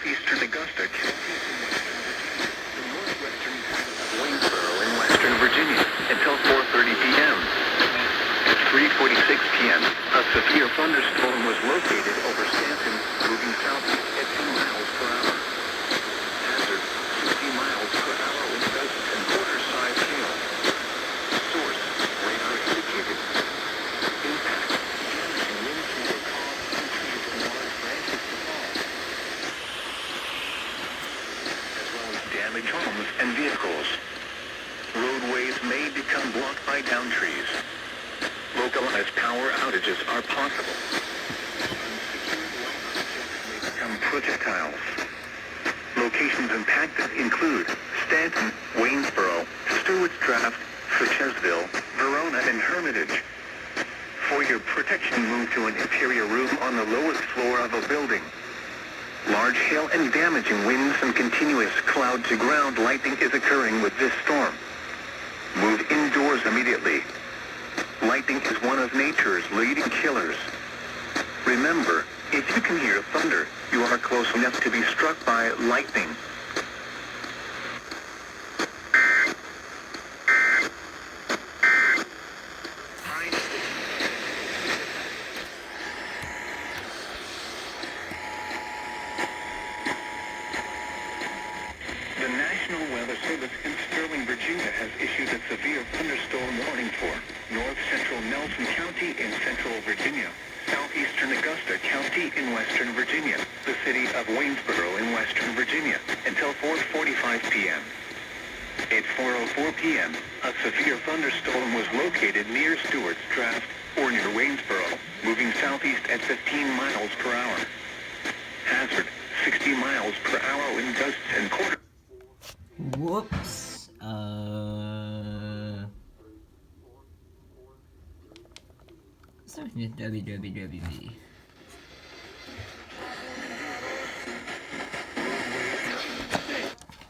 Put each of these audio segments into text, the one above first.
southeastern Augusta County in western Virginia, the northwestern part of Waynesboro in western Virginia until 4:30 p.m. At 3:46 p.m., a severe thunderstorm was located over Stanton, moving southeast at 2 miles per hour. Hazard, 60 miles per hour with gusts and quarter-size hail. Source, radar indicated. Impact, damaging winds will cause some trees and large branches to fall, as well as damage homes and vehicles. Roadways may become blocked by downed trees. Localized power outages are possible. Unsecured light objects may become projectiles. Locations impacted include Stanton, Waynesboro, Stewart's Draft, Fitchesville, Verona, and Hermitage. For your protection, move to an interior room on the lowest floor of a building. Large hail and damaging winds and continuous cloud-to-ground lightning is occurring with this storm. Move indoors immediately. Lightning is one of nature's leading killers. Remember, if you can hear thunder, you are close enough to be struck by lightning. The National Weather Service in Sterling, Virginia has issued a severe thunderstorm warning for north central Nelson County in central Virginia, southeastern Augusta County in western Virginia, the city of Waynesboro in western Virginia, until 4:45 p.m. At 4:04 p.m., a severe thunderstorm was located near Stewart's Draft, or near Waynesboro, moving southeast at 15 miles per hour. Hazard, 60 miles per hour in gusts and quarter. Whoops. So WWWV.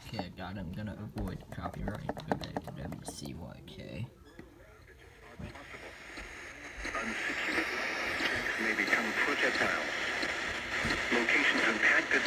Okay, I got it. I'm gonna avoid copyright. Go back to WCYK. Unsecured light objects may become projectiles. Locations impacted